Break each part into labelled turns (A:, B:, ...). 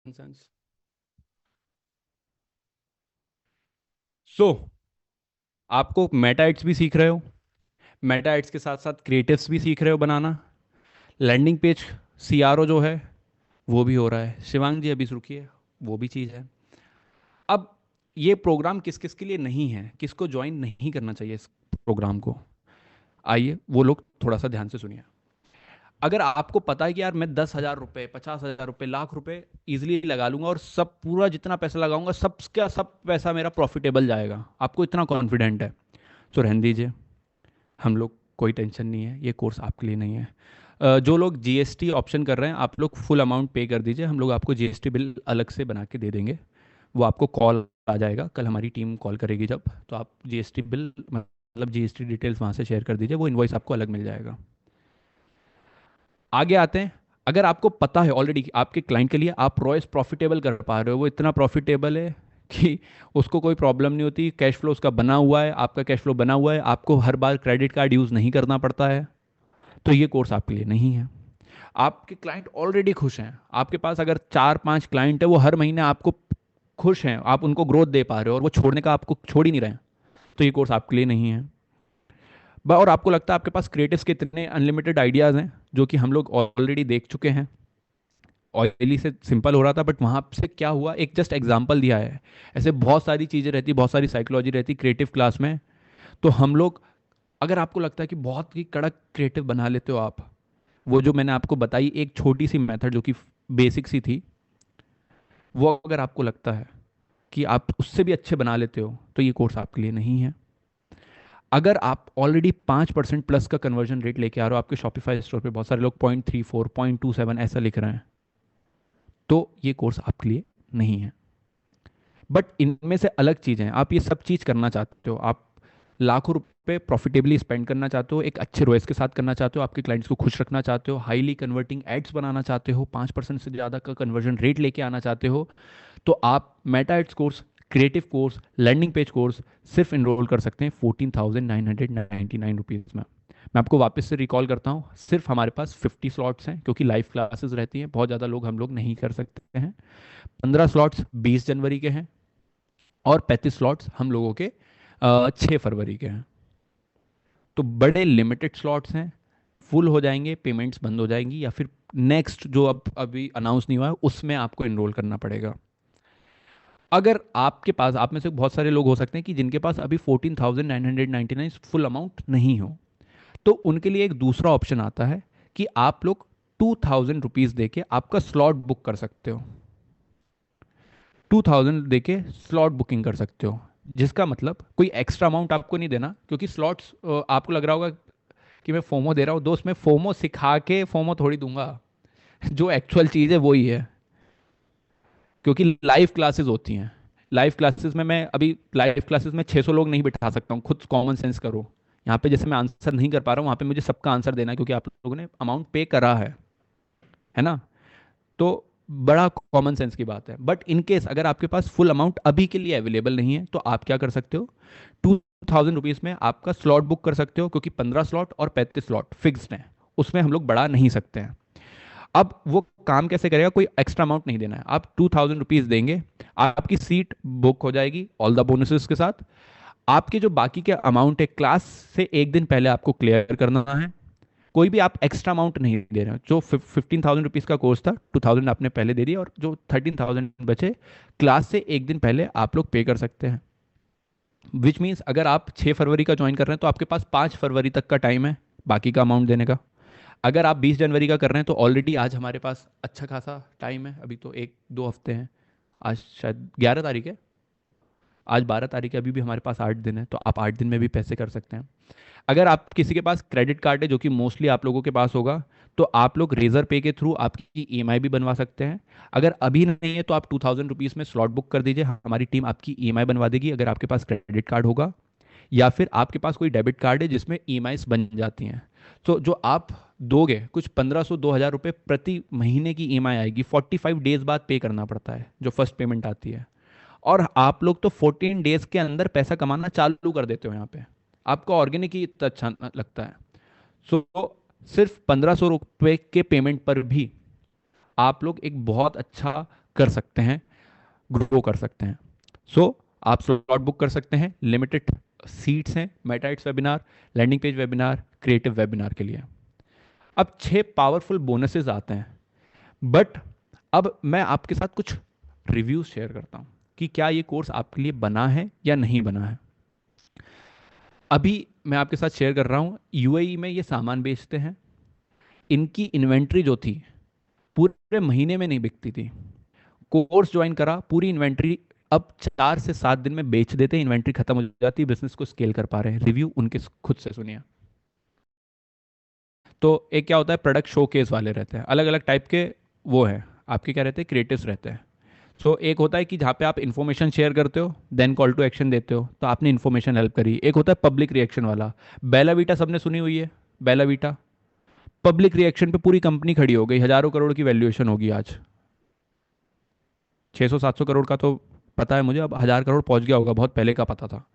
A: Sense. सो आपको Meta ads भी सीख रहे हो, मेटा एड्स के साथ साथ क्रिएटिव्स भी सीख रहे हो बनाना, लैंडिंग पेज सीआरओ जो है वो भी हो रहा है। शिवांग जी अभी रुकिए, वो भी चीज़ है। अब ये प्रोग्राम किस किस के लिए नहीं है, किसको ज्वाइन नहीं करना चाहिए इस प्रोग्राम को, आइए वो लोग थोड़ा सा ध्यान से सुनिए। अगर आपको पता है कि यार मैं 10,000 रुपये, 50,000 रुपये, लाख रुपए इजिली लगा लूंगा और सब पूरा जितना पैसा लगाऊंगा सब क्या सब पैसा मेरा प्रॉफिटेबल जाएगा, आपको इतना कॉन्फिडेंट है, तो रहने दीजिए। हम लोग कोई टेंशन नहीं है, ये कोर्स आपके लिए नहीं है। जो लोग जीएसटी ऑप्शन कर रहे हैं, आप लोग फुल अमाउंट पे कर दीजिए, हम लोग आपको जीएसटी बिल अलग से बना के दे देंगे। वो आपको कॉल आ जाएगा, कल हमारी टीम कॉल करेगी जब, तो आप जीएसटी बिल मतलब जीएसटी डिटेल्स वहाँ से शेयर कर दीजिए, वो इन्वॉइस आपको अलग मिल जाएगा। आगे आते हैं। अगर आपको पता है ऑलरेडी कि आपके क्लाइंट के लिए आप रॉयस प्रॉफिटेबल कर पा रहे हो, वो इतना प्रॉफिटेबल है कि उसको कोई प्रॉब्लम नहीं होती, कैश फ्लो उसका बना हुआ है, आपका कैश फ्लो बना हुआ है, आपको हर बार क्रेडिट कार्ड यूज़ नहीं करना पड़ता है, तो ये कोर्स आपके लिए नहीं है। आपके क्लाइंट ऑलरेडी खुश हैं, आपके पास अगर 4-5 क्लाइंट है, वो हर महीने आपको खुश हैं, आप उनको ग्रोथ दे पा रहे हो और वो छोड़ने का आपको छोड़ ही नहीं रहे हैं, तो ये कोर्स आपके लिए नहीं है। और आपको लगता है आपके पास क्रिएटिव्स के इतने अनलिमिटेड आइडियाज़ हैं जो कि हम लोग ऑलरेडी देख चुके हैं, ऑयली से सिंपल हो रहा था, बट वहाँ से क्या हुआ, एक जस्ट एग्जांपल दिया है। ऐसे बहुत सारी चीज़ें रहती, बहुत सारी साइकोलॉजी रहती क्रिएटिव क्लास में। तो हम लोग, अगर आपको लगता है कि बहुत ही कड़क क्रिएटिव बना लेते हो आप, वो जो मैंने आपको बताई एक छोटी सी मेथड जो कि बेसिक सी थी, वो अगर आपको लगता है कि आप उससे भी अच्छे बना लेते हो, तो ये कोर्स आपके लिए नहीं है। अगर आप ऑलरेडी 5% प्लस का कन्वर्जन रेट लेके आ रहे हो, आपके शॉपिफाई स्टोर पे बहुत सारे लोग 0.34, 0.27 ऐसा लिख रहे हैं, तो ये कोर्स आपके लिए नहीं है। बट इनमें से अलग चीज़ें हैं, आप ये सब चीज़ करना चाहते हो, आप लाखों रुपए प्रॉफिटेबली स्पेंड करना चाहते हो, एक अच्छे रोएस के साथ करना चाहते हो, आपके क्लाइंट्स को खुश रखना चाहते हो, हाईली कन्वर्टिंग एड्स बनाना चाहते हो, 5% से ज़्यादा का कन्वर्जन रेट लेके आना चाहते हो, तो आप Meta ads course, creative course, landing page course सिर्फ इनरोल कर सकते हैं 14,999 रुपीज़ में। मैं आपको वापस से रिकॉल करता हूँ, सिर्फ हमारे पास 50 स्लॉट्स हैं क्योंकि लाइव क्लासेस रहती हैं, बहुत ज़्यादा लोग हम लोग नहीं कर सकते हैं। 15 स्लॉट्स 20 जनवरी के हैं और 35 स्लॉट्स हम लोगों के 6 फरवरी के हैं। तो बड़े लिमिटेड स्लॉट्स हैं, फुल हो जाएंगे, पेमेंट्स बंद हो जाएंगी, या फिर नेक्स्ट जो अब अभी अनाउंस नहीं हुआ है उसमें आपको इनरोल करना पड़ेगा। अगर आपके पास, आप में से बहुत सारे लोग हो सकते हैं कि जिनके पास अभी 14,999 फुल अमाउंट नहीं हो, तो उनके लिए एक दूसरा ऑप्शन आता है कि आप लोग 2,000 रुपीज़ दे के आपका स्लॉट बुक कर सकते हो, 2,000 दे के स्लॉट बुकिंग कर सकते हो, जिसका मतलब कोई एक्स्ट्रा अमाउंट आपको नहीं देना, क्योंकि स्लॉट्स, आपको लग रहा होगा कि मैं फोमो दे रहा हूँ, दोस्त मैं फोमो सिखा के फोमो थोड़ी दूंगा। जो एक्चुअल चीज़ है वही है, क्योंकि लाइव क्लासेस होती हैं, लाइव क्लासेस में मैं अभी लाइव क्लासेस में 600 लोग नहीं बिठा सकता हूँ, खुद कॉमन सेंस करो। यहाँ पे जैसे मैं आंसर नहीं कर पा रहा हूँ, वहाँ पे मुझे सबका आंसर देना है क्योंकि आप लोगों ने अमाउंट पे करा है ना। तो बड़ा कॉमन सेंस की बात है। बट इन केस अगर आपके पास फुल अमाउंट अभी के लिए अवेलेबल नहीं है, तो आप क्या कर सकते हो, 2,000 रुपीज़ में आपका स्लॉट बुक कर सकते हो, क्योंकि 15 स्लॉट और 35 स्लॉट फिक्स्ड हैं, उसमें हम लोग बढ़ा नहीं सकते हैं। अब वो काम कैसे करेगा, कोई एक्स्ट्रा अमाउंट नहीं देना है, आप 2,000 रुपीज़ देंगे, आपकी सीट बुक हो जाएगी ऑल द बोनसेस के साथ। आपके जो बाकी के अमाउंट है, क्लास से एक दिन पहले आपको क्लियर करना है, कोई भी आप एक्स्ट्रा अमाउंट नहीं दे रहे हो। जो 15,000 रुपीज़ का कोर्स था, 2,000 आपने पहले दे दिया, और जो 13,000 बचे, क्लास से एक दिन पहले आप लोग पे कर सकते हैं। विच मीन्स अगर आप 6 फरवरी का ज्वाइन कर रहे हैं तो आपके पास 5 फरवरी तक का टाइम है बाकी का अमाउंट देने का। अगर आप 20 जनवरी का कर रहे हैं तो ऑलरेडी आज हमारे पास अच्छा खासा टाइम है, अभी तो 1-2 हफ्ते हैं, आज शायद 11 तारीख है, आज 12 तारीख है, अभी भी हमारे पास 8 दिन है, तो आप 8 दिन में भी पैसे कर सकते हैं। अगर आप किसी के पास क्रेडिट कार्ड है, जो कि मोस्टली आप लोगों के पास होगा, तो आप लोग रेजर पे के थ्रू आपकी ईएमआई भी बनवा सकते हैं। अगर अभी नहीं है तो आप 2,000 रुपीज़ में स्लॉट बुक कर दीजिए, हमारी टीम आपकी ईएमआई बनवा देगी, अगर आपके पास क्रेडिट कार्ड होगा, या फिर आपके पास कोई डेबिट कार्ड है जिसमें ईएमआईज बन जाती हैं। तो जो आप दोगे कुछ 1,500-2,000 रुपये प्रति महीने की ईएमआई आएगी, 45 डेज बाद पे करना पड़ता है जो फर्स्ट पेमेंट आती है। और आप लोग तो 14 डेज के अंदर पैसा कमाना चालू कर देते हो यहाँ पे, आपको ऑर्गेनिक ही इतना अच्छा लगता है। सो सिर्फ 1,500 रुपये के पेमेंट पर भी आप लोग एक बहुत अच्छा कर सकते हैं, ग्रो कर सकते हैं। सो आप स्लॉट बुक कर सकते हैं, लिमिटेड सीट्स हैं Meta ads webinar, landing page webinar, creative webinar के लिए। अब 6 पावरफुल बोनसेस आते हैं, बट अब मैं आपके साथ कुछ रिव्यूज शेयर करता हूं कि क्या ये कोर्स आपके लिए बना है या नहीं बना है। अभी मैं आपके साथ शेयर कर रहा हूं, यूएई में ये सामान बेचते हैं, इनकी इन्वेंट्री जो थी पूरे महीने में नहीं बिकती थी। कोर्स ज्वाइन करा, पूरी इन्वेंट्री अब 4 से 7 दिन में बेच देते हैं, इन्वेंट्री खत्म हो जाती है, बिजनेस को स्केल कर पा रहे हैं। रिव्यू उनके खुद से सुनिए। तो एक क्या होता है, प्रोडक्ट शोकेस वाले रहते हैं, अलग अलग टाइप के वो है आपके, क्या रहते हैं, क्रिएटिव्स रहते हैं। सो एक होता है कि जहाँ पे आप इन्फॉर्मेशन शेयर करते हो, देन कॉल टू एक्शन देते हो, तो आपने इन्फॉर्मेशन हेल्प करी। एक होता है पब्लिक रिएक्शन वाला, बेला वीटा सबने सुनी हुई है, बेला वीटा। पब्लिक रिएक्शन पे पूरी कंपनी खड़ी हो गई, हजारों करोड़ की वैल्यूएशन होगी आज, 600-700 करोड़ का तो पता है मुझे, अब 1000 करोड़ पहुंच गया होगा, बहुत पहले का पता था।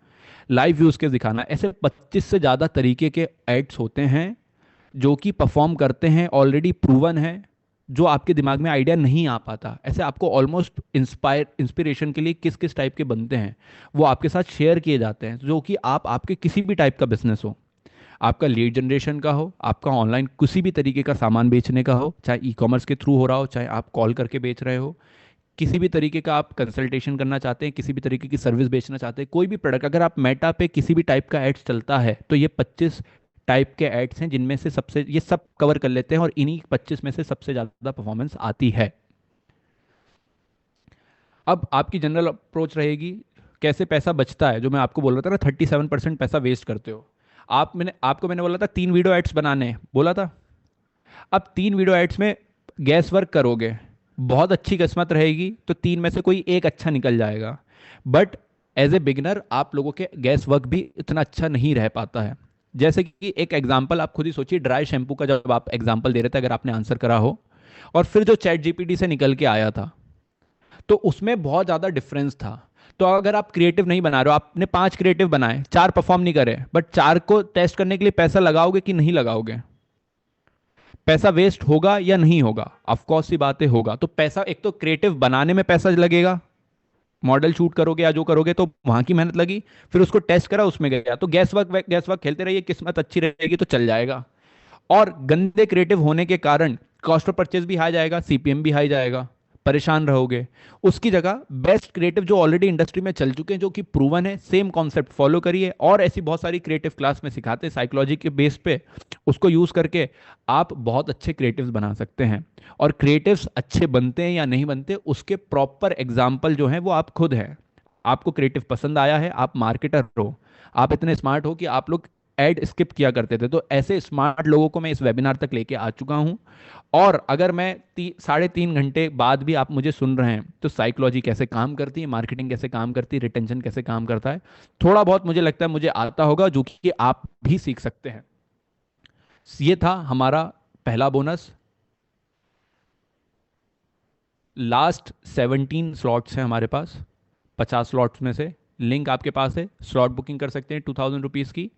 A: लाइव व्यूज के दिखाना, ऐसे 25 से ज़्यादा तरीके के एड्स होते हैं जो कि परफॉर्म करते हैं, ऑलरेडी प्रूवन है, जो आपके दिमाग में आइडिया नहीं आ पाता। ऐसे आपको ऑलमोस्ट इंस्पिरेशन के लिए किस किस टाइप के बनते हैं वो आपके साथ शेयर किए जाते हैं, जो कि आप आपके किसी भी टाइप का बिजनेस हो, आपका लीड जनरेशन का हो, आपका ऑनलाइन किसी भी तरीके का सामान बेचने का हो, चाहे ई कॉमर्स के थ्रू हो रहा हो, चाहे आप कॉल करके बेच रहे हो, किसी भी तरीके का आप कंसल्टेशन करना चाहते हैं, किसी भी तरीके की सर्विस बेचना चाहते हैं, कोई भी प्रोडक्ट, अगर आप मेटा पे किसी भी टाइप का एड्स चलता है तो ये 25 टाइप के एड्स हैं, जिनमें से सबसे ये सब कवर कर लेते हैं और इन्हीं 25 में से सबसे ज़्यादा परफॉर्मेंस आती है। अब आपकी जनरल अप्रोच रहेगी कैसे पैसा बचता है, जो मैं आपको बोल रहा था ना, 37% पैसा वेस्ट करते हो आप। मैंने बोला था 3 वीडियो एड्स बनाने हैं, बोला था। अब 3 वीडियो एड्स में गैस वर्क करोगे, बहुत अच्छी किस्मत रहेगी तो 3 में से कोई एक अच्छा निकल जाएगा, बट एज ए बिगिनर आप लोगों के गैस वर्क भी इतना अच्छा नहीं रह पाता है। जैसे कि एक एग्जांपल आप खुद ही सोचिए, ड्राई शैम्पू का जब आप एग्जांपल दे रहे थे, अगर आपने आंसर करा हो, और फिर जो चैट जीपीटी से निकल के आया था, तो उसमें बहुत ज़्यादा डिफरेंस था। तो अगर आप क्रिएटिव नहीं बना रहे हो, आपने 5 क्रिएटिव बनाए, 4 परफॉर्म नहीं करे, बट 4 को टेस्ट करने के लिए पैसा लगाओगे कि नहीं लगाओगे, पैसा वेस्ट होगा या नहीं होगा, ऑफ कोर्स सी बातें होगा। तो पैसा, एक तो क्रिएटिव बनाने में पैसा लगेगा, मॉडल शूट करोगे या जो करोगे तो वहां की मेहनत लगी, फिर उसको टेस्ट करा, उसमें गया, तो गैस वर्क खेलते रहिए, किस्मत अच्छी रहेगी तो चल जाएगा। और गंदे क्रिएटिव होने के कारण कॉस्ट ऑफ परचेज भी हाई जाएगा, सीपीएम भी हाई जाएगा, परेशान रहोगे। उसकी जगह बेस्ट क्रिएटिव जो ऑलरेडी इंडस्ट्री में चल चुके हैं, जो कि प्रूवन है, सेम कॉन्सेप्ट फॉलो करिए। और ऐसी बहुत सारी क्रिएटिव क्लास में सिखाते हैं साइकोलॉजी के बेस पे, उसको यूज करके आप बहुत अच्छे क्रिएटिव्स बना सकते हैं। और क्रिएटिव्स अच्छे बनते हैं या नहीं बनते, उसके प्रॉपर एग्जाम्पल जो हैं वो आप खुद हैं। आपको क्रिएटिव पसंद आया है, आप मार्केटर हो, आप इतने स्मार्ट हो कि आप लोग एड स्किप किया करते थे, तो ऐसे स्मार्ट लोगों को मैं इस वेबिनार तक लेके आ चुका हूं। और अगर मैं 3.5 घंटे बाद भी आप मुझे सुन रहे हैं, तो साइकोलॉजी कैसे काम करती है, मार्केटिंग कैसे काम करती है, रिटेंशन कैसे काम करता है, थोड़ा बहुत मुझे लगता है मुझे आता होगा, जो कि आप भी सीख सकते हैं। ये था हमारा पहला बोनस। लास्ट 17 स्लॉट्स हैं हमारे पास, 50 स्लॉट्स में से। लिंक आपके पास है, स्लॉट बुकिंग कर सकते हैं 2000 रुपीज़ की,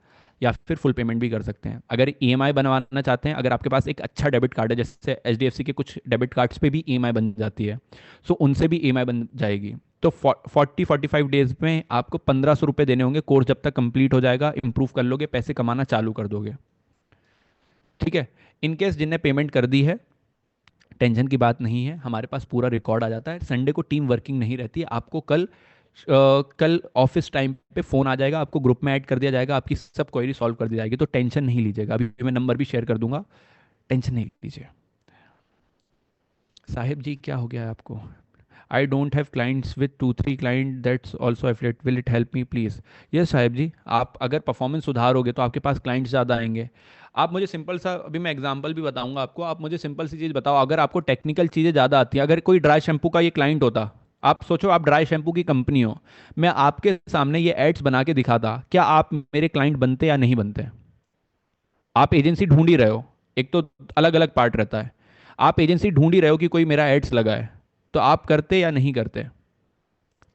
A: या फिर फुल पेमेंट भी कर सकते हैं। अगर ईएमआई बनवाना चाहते हैं, अगर आपके पास एक अच्छा डेबिट कार्ड है, जैसे एचडीएफसी के कुछ डेबिट कार्ड्स पे भी ईएमआई बन जाती है, सो उनसे भी ईएमआई बन जाएगी। तो 45 डेज में आपको 1500 रुपये देने होंगे, कोर्स जब तक कंप्लीट हो जाएगा, इंप्रूव कर लोगे, पैसे कमाना चालू कर दोगे। ठीक है। इनकेस जिनने पेमेंट कर दी है, टेंशन की बात नहीं है, हमारे पास पूरा रिकॉर्ड आ जाता है। संडे को टीम वर्किंग नहीं रहती है, आपको कल ऑफिस टाइम पे फोन आ जाएगा, आपको ग्रुप में ऐड कर दिया जाएगा, आपकी सब क्वेरी सॉल्व कर दी जाएगी, तो टेंशन नहीं लीजिएगा। अभी मैं नंबर भी शेयर कर दूंगा, टेंशन नहीं लीजिए। साहिब जी क्या हो गया है आपको? I don't have clients with 2-3 client that's also affiliate, will it help me please? Yes Sahib ji, आप अगर परफॉर्मेंस सुधारोगे तो आपके पास क्लाइंट्स ज़्यादा आएंगे। आप मुझे सिंपल सा, अभी मैं एग्जांपल भी बताऊंगा आपको, आप मुझे सिंपल सी चीज़ बताओ, अगर आपको टेक्निकल चीज़ें ज़्यादा आती हैं, अगर कोई ड्राई शैम्पू का ये क्लाइंट होता, आप सोचो आप ड्राई शैम्पू की कंपनी हो, मैं आपके सामने ये एड्स बना के दिखाता, क्या आप मेरे क्लाइंट बनते या नहीं बनते? आप एजेंसी ढूंढ ही रहे हो, एक तो अलग अलग पार्ट रहता है, आप एजेंसी ढूंढ ही रहे हो कि कोई मेरा एड्स लगा है, तो आप करते या नहीं करते?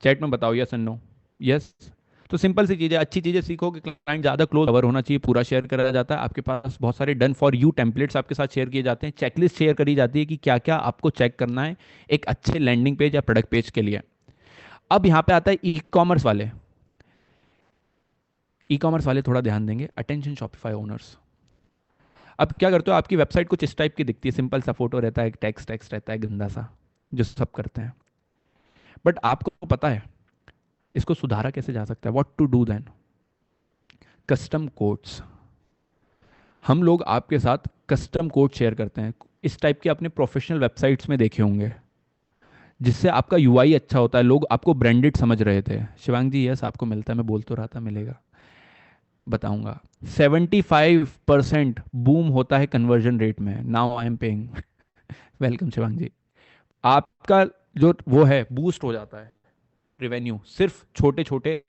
A: चैट में बताओ यस एंड नो। यस, तो सिंपल सी चीज़ें, अच्छी चीज़ें सीखोगे, क्लाइंट ज़्यादा क्लोज कवर होना चाहिए, पूरा शेयर करा जाता है आपके पास, बहुत सारे डन फॉर यू टेम्पलेट्स आपके साथ शेयर किए जाते हैं, चेकलिस्ट शेयर करी जाती है कि क्या क्या आपको चेक करना है एक अच्छे लैंडिंग पेज या प्रोडक्ट पेज के लिए। अब यहाँ पे आता है ई कॉमर्स वाले। ई कॉमर्स वाले थोड़ा ध्यान देंगे, अटेंशन शॉपिफाई ओनर्स। अब क्या करते हो, आपकी वेबसाइट कुछ इस टाइप की दिखती है, सिंपल सा फोटो रहता है, एक टेक्स्ट टेक्स्ट रहता है गंदा सा, जो सब करते हैं, बट आपको पता है इसको सुधारा कैसे जा सकता है? What to do then? Custom codes. हम लोग आपके साथ कस्टम कोड शेयर करते हैं, इस टाइप के अपने प्रोफेशनल वेबसाइट्स में देखे होंगे, जिससे आपका यूआई अच्छा होता है, लोग आपको ब्रांडेड समझ रहे थे। शिवांग जी यस, आपको मिलता है, मैं बोल तो रहा था मिलेगा, बताऊंगा। 75% बूम होता है कन्वर्जन रेट में, now I am paying. Welcome Shivang ji. आपका जो वो है बूस्ट हो जाता है रिवेन्यू, सिर्फ छोटे छोटे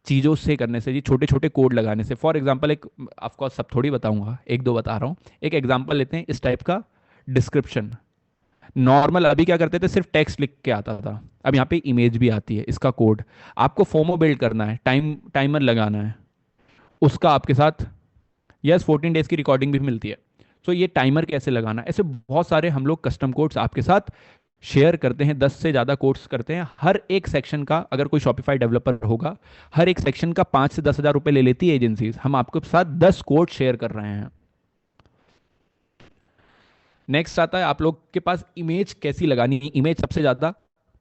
A: चीज़ों से करने से जी, छोटे छोटे कोड लगाने से। फॉर एग्जांपल, एक, ऑफकोर्स सब थोड़ी बताऊंगा, एक दो बता रहा हूँ, एक एग्जांपल लेते हैं इस टाइप का। डिस्क्रिप्शन नॉर्मल अभी क्या करते थे, सिर्फ टेक्स्ट लिख के आता था, अब यहाँ पे इमेज भी आती है, इसका कोड आपको फोमो बिल्ड करना है, टाइमर लगाना है उसका आपके साथ। यस, 14 डेज की रिकॉर्डिंग भी मिलती है। सो ये टाइमर कैसे लगाना, ऐसे बहुत सारे हम लोग कस्टम कोड्स आपके साथ शेयर करते हैं, 10 से ज़्यादा कोड्स करते हैं। हर एक सेक्शन का, अगर कोई शॉपिफाई डेवलपर होगा, हर एक सेक्शन का 5 से 10 हज़ार रुपये ले लेती है एजेंसीज, हम आपके साथ 10 कोड शेयर कर रहे हैं। नेक्स्ट आता है आप लोग के पास इमेज कैसी लगानी है। इमेज सबसे ज़्यादा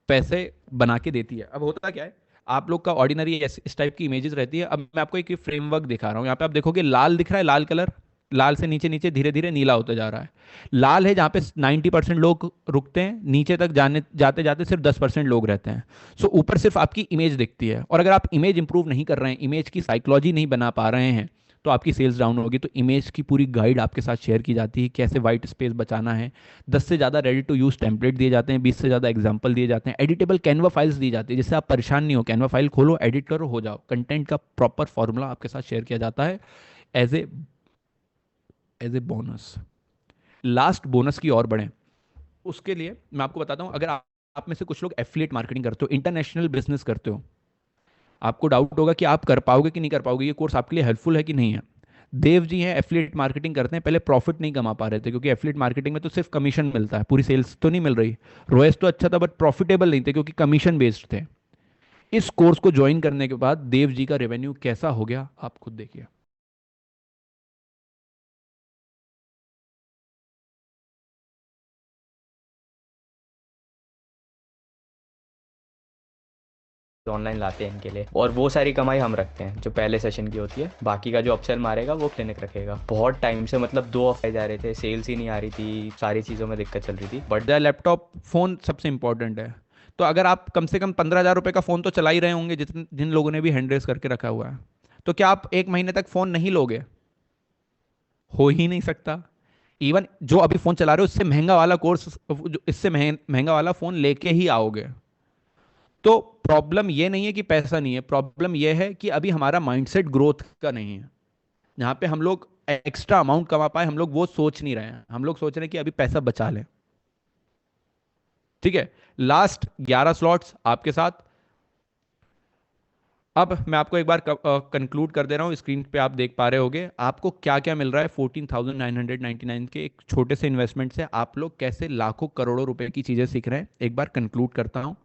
A: पैसे बना के देती है। अब होता क्या है, आप लोग का ऑर्डिनरी इस टाइप की इमेजेस रहती है। अब मैं आपको एक फ्रेमवर्क दिखा रहा हूँ, यहाँ पे आप देखोगे लाल दिख रहा है, लाल कलर, लाल से नीचे नीचे धीरे धीरे नीला होता जा रहा है। लाल है जहाँ पे 90% लोग रुकते हैं, नीचे तक जाने जाते जाते सिर्फ 10% लोग रहते हैं। सो ऊपर सिर्फ आपकी इमेज दिखती है, और अगर आप इमेज इंप्रूव नहीं कर रहे हैं, इमेज की साइकोलॉजी नहीं बना पा रहे हैं, तो आपकी सेल्स डाउन होगी। तो इमेज की पूरी गाइड आपके साथ शेयर की जाती है, कैसे वाइट स्पेस बचाना है, 10 से ज़्यादा रेडी टू यूज़ टेम्पलेट दिए जाते हैं, 20 से ज़्यादा एग्जाम्पल दिए जाते हैं, एडिटेबल कैनवा फाइल्स दी जाती है, जिससे आप परेशान नहीं हो, कैनवा फाइल खोलो, एडिट करो, हो जाओ। कंटेंट का प्रॉपर फॉर्मूला आपके साथ शेयर किया जाता है as a bonus. Last bonus की ओर बढ़ें, उसके लिए मैं आपको बताता हूँ, अगर आप में से कुछ लोग एफिलिएट मार्केटिंग करते हो, इंटरनेशनल बिजनेस करते हो, आपको डाउट होगा कि आप कर पाओगे कि नहीं कर पाओगे, ये कोर्स आपके लिए हेल्पफुल है कि नहीं है। देव जी हैं, एफिलिएट मार्केटिंग करते हैं, पहले प्रॉफिट नहीं कमा पा रहे थे, क्योंकि एफिलिएट मार्केटिंग में तो सिर्फ कमीशन मिलता है, पूरी सेल्स तो नहीं मिल रही। रोएस तो अच्छा था बट प्रॉफिटेबल नहीं थे, क्योंकि कमीशन बेस्ड थे। इस कोर्स को ज्वाइन करने के बाद देव जी का रेवेन्यू कैसा हो गया, आप खुद देखिए।
B: ऑनलाइन लाते हैं इनके लिए, और वो सारी कमाई हम रखते हैं जो पहले सेशन की होती है। बाकी का जो अपसेल मारेगा वो क्लिनिक रखेगा। बहुत टाइम से, मतलब 2 हफ्ते जा रहे थे, सेल्स ही नहीं आ रही थी, सारी चीज़ों में दिक्कत चल रही थी, बट
A: लैपटॉप फोन सबसे इंपॉर्टेंट है। तो अगर आप कम से कम 15,000 रुपये का फोन तो चला ही रहे होंगे, जिन लोगों ने भी हैंड रेस करके रखा हुआ है, तो क्या आप एक महीने तक फोन नहीं लोगे? हो ही नहीं सकता। इवन जो अभी फोन चला रहे हो, उससे महंगा वाला कोर्स, इससे महंगा वाला फोन लेके ही आओगे। तो प्रॉब्लम ये नहीं है कि पैसा नहीं है, प्रॉब्लम ये है कि अभी हमारा माइंडसेट ग्रोथ का नहीं है। जहाँ पे हम लोग एक्स्ट्रा अमाउंट कमा पाए, हम लोग वो सोच नहीं रहे हैं, हम लोग सोच रहे हैं कि अभी पैसा बचा लें। ठीक है, लास्ट 11 स्लॉट्स आपके साथ। अब मैं आपको एक बार कंक्लूड कर दे रहा हूँ, स्क्रीन पे आप देख पा रहे होगे आपको क्या क्या मिल रहा है। 14,999 के एक छोटे से इन्वेस्टमेंट से आप लोग कैसे लाखों करोड़ों रुपए की चीज़ें सीख रहे हैं, एक बार कंक्लूड करता हूँ,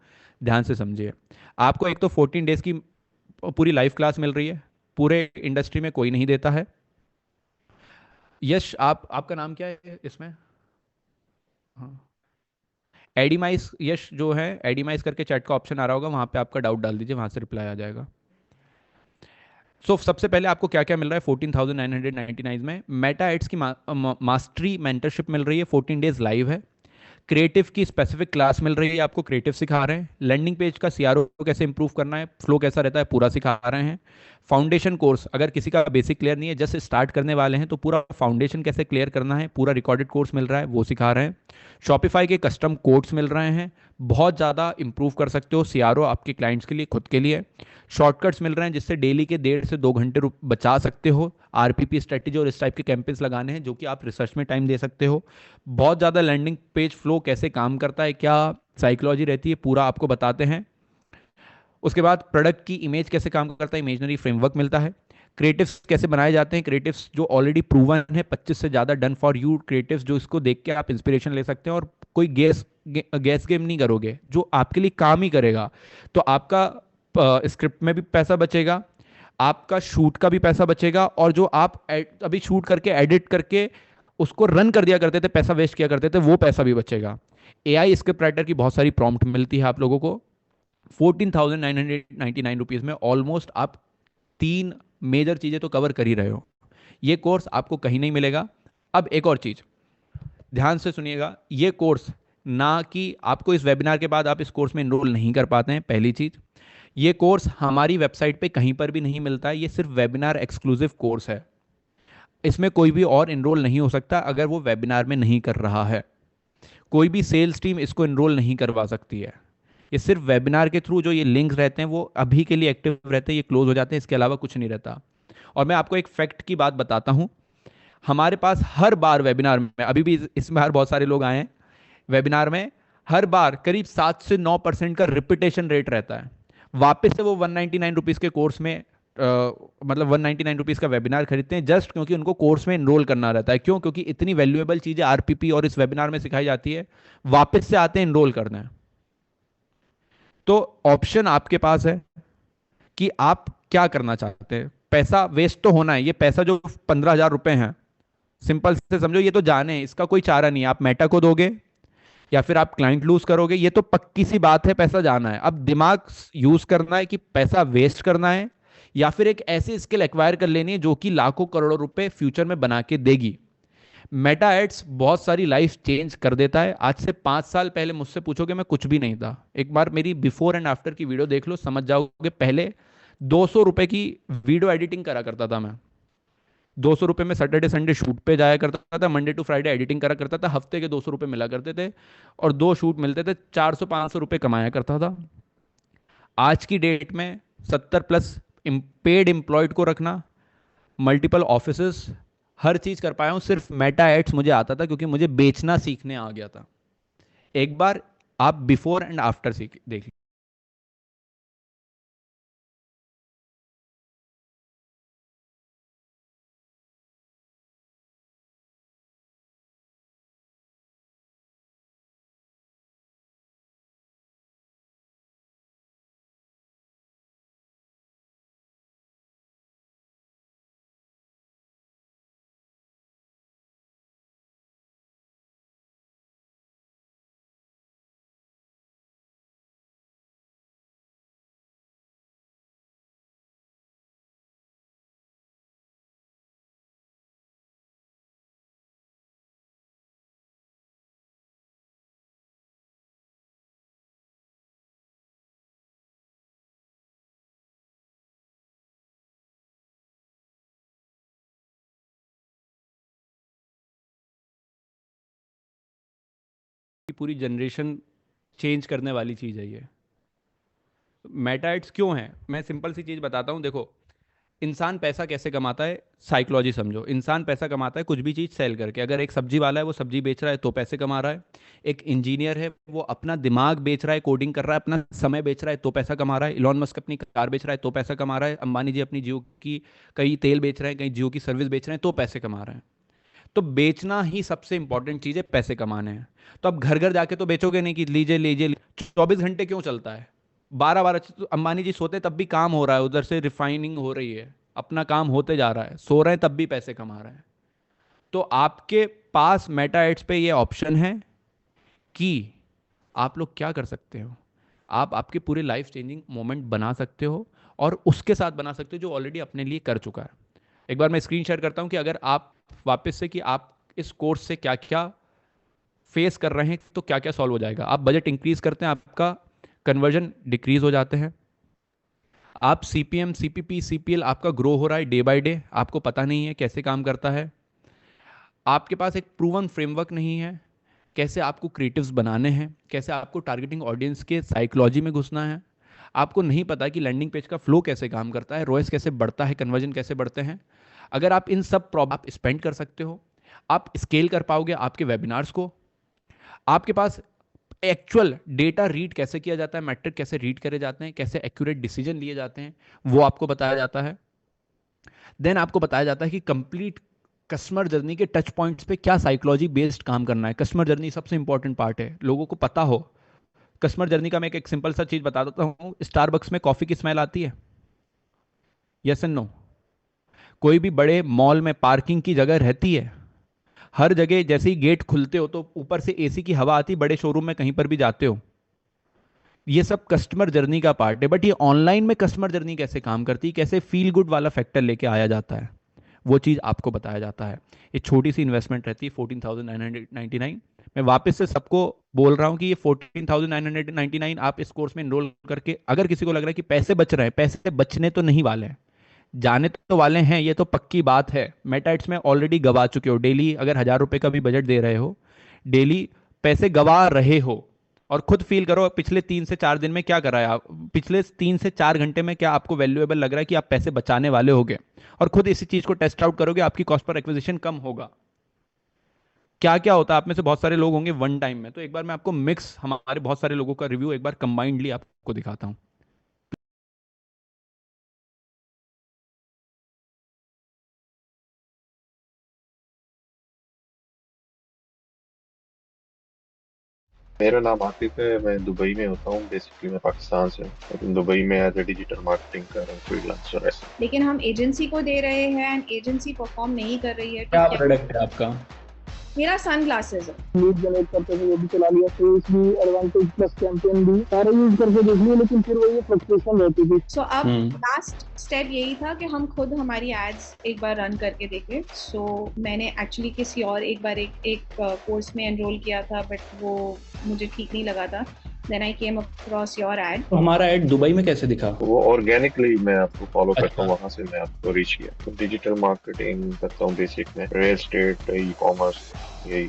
A: ध्यान से समझिए। आपको एक तो 14 डेज की पूरी लाइव क्लास मिल रही है, पूरे इंडस्ट्री में कोई नहीं देता है। यश, आपका नाम क्या है इसमें? हाँ, एडिमाइस यश जो है, एडिमाइस करके चैट का ऑप्शन आ रहा होगा, वहाँ पे आपका डाउट डाल दीजिए, वहाँ से रिप्लाई आ जाएगा। सबसे पहले आपको क्या क्या मिल रहा है 14,999 में? मेटा एड्स की मास्टरी मेंटरशिप मिल रही है, 14 डेज लाइव है। क्रिएटिव की स्पेसिफिक क्लास मिल रही है, आपको क्रिएटिव सिखा रहे हैं। लैंडिंग पेज का सीआरओ कैसे इंप्रूव करना है, फ्लो कैसा रहता है, पूरा सिखा रहे हैं। फाउंडेशन कोर्स, अगर किसी का बेसिक क्लियर नहीं है, जस्ट स्टार्ट करने वाले हैं, तो पूरा फाउंडेशन कैसे क्लियर करना है, पूरा रिकॉर्डेड कोर्स मिल रहा है, वो सिखा रहे हैं। शॉपिफाई के कस्टम कोड्स मिल रहे हैं, बहुत ज़्यादा इंप्रूव कर सकते हो सीआरओ आपके क्लाइंट्स के लिए, खुद के लिए। शॉर्टकट्स मिल रहे हैं, जिससे डेली के 1.5 से 2 घंटे बचा सकते हो। आरपीपी स्ट्रेटेजी और इस टाइप के कैंपेन्स लगाने हैं, जो कि आप रिसर्च में टाइम दे सकते हो। बहुत ज़्यादा लैंडिंग पेज फ्लो कैसे काम करता है, क्या साइकोलॉजी रहती है, पूरा आपको बताते हैं। उसके बाद प्रोडक्ट की इमेज कैसे काम करता है, इमेजनरी फ्रेमवर्क मिलता है। क्रिएटिव्स कैसे बनाए जाते हैं, क्रिएटिव्स जो ऑलरेडी प्रूवन है, 25 से ज़्यादा डन फॉर यू क्रिएटिव्स, जो इसको देख के आप इंस्पिरेशन ले सकते हैं और कोई गैस गेम नहीं करोगे, जो आपके लिए काम ही करेगा। तो आपका स्क्रिप्ट में भी पैसा बचेगा, आपका शूट का भी पैसा बचेगा, और जो आप अभी शूट करके एडिट करके उसको रन कर दिया करते थे, पैसा वेस्ट किया करते थे, वो पैसा भी बचेगा। एआई स्क्रिप्ट राइटर की बहुत सारी प्रॉम्प्ट मिलती है आप लोगों को 14,999 रुपीज़ में। ऑलमोस्ट आप तीन मेजर चीज़ें तो कवर कर ही रहे हो। ये कोर्स आपको कहीं नहीं मिलेगा। अब एक और चीज़ ध्यान से सुनिएगा, ये कोर्स ना कि आपको इस वेबिनार के बाद आप इस कोर्स में इनरोल नहीं कर पाते हैं, पहली चीज़। ये कोर्स हमारी वेबसाइट पे कहीं पर भी नहीं मिलता है, ये सिर्फ वेबिनार एक्सक्लूसिव कोर्स है। इसमें कोई भी और इनरोल नहीं हो सकता अगर वो वेबिनार में नहीं कर रहा है। कोई भी सेल्स टीम इसको इनरोल नहीं करवा सकती है। ये सिर्फ वेबिनार के थ्रू जो ये लिंक्स रहते हैं वो अभी के लिए एक्टिव रहते हैं, ये क्लोज हो जाते हैं, इसके अलावा कुछ नहीं रहता। और मैं आपको एक फैक्ट की बात बताता हूँ, हमारे पास हर बार वेबिनार में, अभी भी इस बार बहुत सारे लोग आए हैं वेबिनार में, हर बार करीब 7 से 9% का रिपीटेशन रेट रहता है। वापस से वो 199 रुपीज़ के कोर्स में मतलब 199 रुपीज़ का वेबिनार खरीदते हैं, जस्ट क्योंकि उनको कोर्स में इनरोल करना रहता है। क्यों? क्योंकि इतनी वैल्यूएबल चीज़ें आरपीपी और इस वेबिनार में सिखाई जाती है, वापस से आते हैं इनरोल करना है। तो ऑप्शन आपके पास है कि आप क्या करना चाहते हैं। पैसा वेस्ट तो होना है, ये पैसा जो 15,000 रुपए हैं, सिंपल से समझो ये तो जाने हैं, इसका कोई चारा नहीं है। आप मेटा को दोगे या फिर आप क्लाइंट लूज करोगे, ये तो पक्की सी बात है, पैसा जाना है। अब दिमाग यूज करना है कि पैसा वेस्ट करना है या फिर एक ऐसी स्किल एक्वायर कर लेनी है जो कि लाखों करोड़ों रुपए फ्यूचर में बना के देगी। मेटा एड्स बहुत सारी लाइफ चेंज कर देता है। आज से 5 साल पहले मुझसे पूछोगे, मैं कुछ भी नहीं था। एक बार मेरी बिफोर एंड आफ्टर की वीडियो देख लो, समझ जाओगे। पहले 200 रुपए की वीडियो एडिटिंग करा करता था मैं। 200 रुपए में सैटरडे संडे शूट पे जाया करता था, मंडे टू फ्राइडे एडिटिंग करा करता था, हफ्ते के 200 रुपए मिला करते थे और 2 शूट मिलते थे, 400 500 रुपए कमाया करता था। आज की डेट में 70+ पेड एम्प्लॉयड को रखना, मल्टीपल ऑफिसेस, हर चीज कर पाया हूं। सिर्फ मेटा एड्स मुझे आता था क्योंकि मुझे बेचना सीखने आ गया था। एक बार आप बिफोर एंड आफ्टर सीख देख कि पूरी जनरेशन चेंज करने वाली चीज है ये। मेटा एड्स क्यों है, मैं सिंपल सी चीज बताता हूं। देखो, इंसान पैसा कैसे कमाता है, साइकोलॉजी समझो। इंसान पैसा कमाता है कुछ भी चीज़ सेल करके। अगर एक सब्जी वाला है वो सब्जी बेच रहा है तो पैसे कमा रहा है। एक इंजीनियर है वो अपना दिमाग बेच रहा है, कोडिंग कर रहा है, अपना समय बेच रहा है तो पैसा कमा रहा है। इलॉन मस्क अपनी कार बेच रहा है तो पैसा कमा रहा है। अंबानी जी अपनी जियो की कई तेल बेच रहे हैं, कहीं जियो की सर्विस बेच रहे हैं तो पैसे कमा रहे हैं। तो बेचना ही सबसे इंपॉर्टेंट चीज़ है, पैसे कमाने हैं। तो अब घर घर जाके तो बेचोगे नहीं कि लीजिए लीजिए। 24 घंटे क्यों चलता है? 12 12 तो अंबानी जी सोते तब भी काम हो रहा है, उधर से रिफाइनिंग हो रही है, अपना काम होते जा रहा है, सो रहे हैं तब भी पैसे कमा रहे हैं। तो आपके पास मेटा एड्स पे ये ऑप्शन है कि आप लोग क्या कर सकते हो, आप आपके पूरे लाइफ चेंजिंग मोमेंट बना सकते हो और उसके साथ बना सकते हो जो ऑलरेडी अपने लिए कर चुका है। एक बार मैं स्क्रीन शेयर करता हूं कि अगर आप वापस से कि आप इस कोर्स से क्या क्या फेस कर रहे हैं तो क्या क्या सॉल्व हो जाएगा। आप बजट इंक्रीज करते हैं, आपका कन्वर्जन डिक्रीज हो जाते हैं। आप सीपीएम सीपीपी सीपीएल आपका ग्रो हो रहा है डे बाय डे, आपको पता नहीं है कैसे काम करता है। आपके पास एक प्रूवन फ्रेमवर्क नहीं है कैसे आपको क्रिएटिव्स बनाने हैं, कैसे आपको टारगेटिंग ऑडियंस के साइकोलॉजी में घुसना है। आपको नहीं पता कि लैंडिंग पेज का फ्लो कैसे काम करता है, रोएस कैसे बढ़ता है, कन्वर्जन कैसे बढ़ते हैं। अगर आप इन सब आप स्पेंड कर सकते हो, आप स्केल कर पाओगे आपके वेबिनार्स को। आपके पास एक्चुअल डेटा रीड कैसे किया जाता है, मैट्रिक कैसे रीड करे जाते हैं, कैसे एक्यूरेट डिसीजन लिए जाते हैं, वो आपको बताया जाता है। देन आपको बताया जाता है कि कंप्लीट कस्टमर जर्नी के टच पॉइंट्स पे क्या साइकोलॉजी बेस्ड काम करना है। कस्टमर जर्नी सबसे इंपॉर्टेंट पार्ट है, लोगों को पता हो। कस्टमर जर्नी का मैं एक सिंपल सा चीज बता देता हूँ, स्टारबक्स में कॉफी की स्मेल आती है, यस एंड नो? कोई भी बड़े मॉल में पार्किंग की जगह रहती है, हर जगह जैसे ही गेट खुलते हो तो ऊपर से एसी की हवा आती, बड़े शोरूम में कहीं पर भी जाते हो, ये सब कस्टमर जर्नी का पार्ट है। बट ये ऑनलाइन में कस्टमर जर्नी कैसे काम करती है, कैसे फील गुड वाला फैक्टर लेके आया जाता है, वो चीज़ आपको बताया जाता है। ये छोटी सी इन्वेस्टमेंट रहती है 14,999। मैं वापस से सबको बोल रहा हूँ कि ये 14,999 आप इस कोर्स में इनरोल करके, अगर किसी को लग रहा है कि पैसे बच रहे हैं, पैसे बचने तो नहीं वाले हैं, जाने तो वाले हैं, ये तो पक्की बात है। मेटाइट्स में ऑलरेडी गवा चुके हो, डेली अगर 1,000 रुपए का भी बजट दे रहे हो, डेली पैसे गवा रहे हो। और खुद फील करो पिछले 3 से 4 दिन में क्या करा है आप, पिछले 3 से 4 घंटे में क्या आपको वैल्यूएबल लग रहा है कि आप पैसे बचाने वाले होगे, और खुद इसी चीज को टेस्ट आउट करोगे, आपकी कॉस्ट पर एक्विजिशन कम होगा। क्या क्या होता है, आप में से बहुत सारे लोग होंगे वन टाइम में, तो एक बार मैं आपको मिक्स हमारे बहुत सारे लोगों का रिव्यू एक बार कंबाइंडली आपको दिखाता हूँ।
C: मेरा नाम आतिफ है। मैं दुबई में होता हूँ। बेसिकली मैं पाकिस्तान से हूँ, लेकिन दुबई में एज ए डिजिटल मार्केटिंग कर रहा हूँ, फ्रीलांसर ऐसे।
D: लेकिन हम एजेंसी को दे रहे हैं एंड एजेंसी परफॉर्म नहीं कर रही है, तो
A: क्या
D: क्या?
A: प्रोडक्ट है आपका?
D: मेरा सन ग्लासेस है।
E: लीड जनरेट करते थे, वो भी चला लिया, सेल्स भी, एडवांटेज प्लस कैंपेन भी सारे यूज करके देख लिए, लेकिन फिर वो ये फ्लक्चुएशन रहती थी।
D: सो अब लास्ट स्टेप यही था कि हम खुद हमारी एड्स एक बार रन करके देखें। सो मैंने एक्चुअली किसी और एक बार एक कोर्स में एनरोल किया था, बट वो मुझे ठीक नहीं लगा था। Then I came across your ad.
A: तो हमारा एड दुबई में कैसे दिखा?
C: वो ऑर्गेनिकली मैं आपको फॉलो करता हूँ, वहाँ से मैं आपको रीच किया। तो डिजिटल मार्केटिंग करता हूँ बेसिक में, रियल एस्टेट, ई कॉमर्स, यही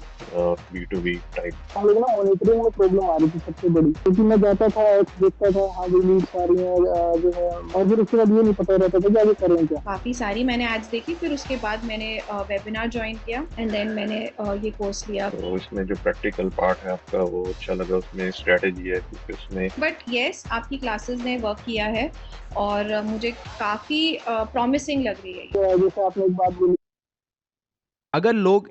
C: B2B टाइप।
E: लेकिन ना मॉनिटरिंग में प्रॉब्लम आ रही थी सबसे बड़ी, क्योंकि मैं जाता था, एड्स देखता था, हाँ जो लीड्स आ रही हैं जो है, और फिर उसके बाद ये नहीं पता रहता था कि आगे करें क्या।
D: काफी सारी मैंने एड्स देखी, फिर उसके बाद मैंने वेबिनार ज्वाइन किया एंड देन मैंने ये कोर्स लिया।
C: तो इसमें जो प्रैक्टिकल पार्ट है आपका वो अच्छा लगा, उसमें स्ट्रेटेजी है क्योंकि उसमें।
D: बट यस, आपकी क्लासेस ने वर्क किया है और मुझे काफी प्रॉमिसिंग लग रही है।
E: तो जैसे आपने एक बात बोली,
A: अगर लोग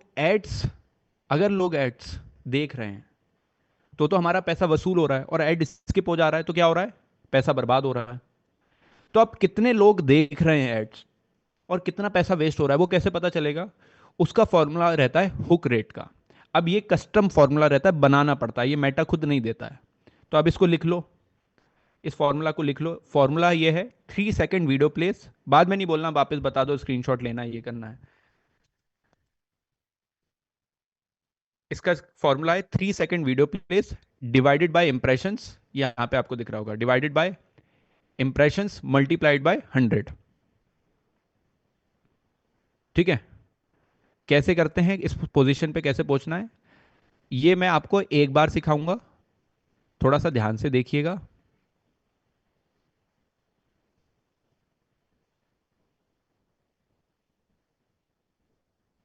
A: एड्स देख रहे हैं तो हमारा पैसा वसूल हो रहा है, और एड स्किप हो जा रहा है तो क्या हो रहा है? पैसा बर्बाद हो रहा है। तो अब कितने लोग देख रहे हैं एड्स और कितना पैसा वेस्ट हो रहा है, वो कैसे पता चलेगा? उसका फॉर्मूला रहता है हुक रेट का। अब ये कस्टम फॉर्मूला रहता है, बनाना पड़ता है, ये मेटा खुद नहीं देता है। तो अब इसको लिख लो, इस फॉर्मूला को लिख लो। फॉर्मूला ये है 3 सेकेंड वीडियो प्लेस, बाद में नहीं बोलना वापस बता दो, स्क्रीनशॉट लेना है, ये करना है। इसका फॉर्मूला है 3 second video place divided bye impressions, यहां पे आपको दिख रहा होगा, divided by impressions multiplied by 100। ठीक है? कैसे करते हैं, इस पोजीशन पे कैसे पहुंचना है, ये मैं आपको एक बार सिखाऊंगा, थोड़ा सा ध्यान से देखिएगा।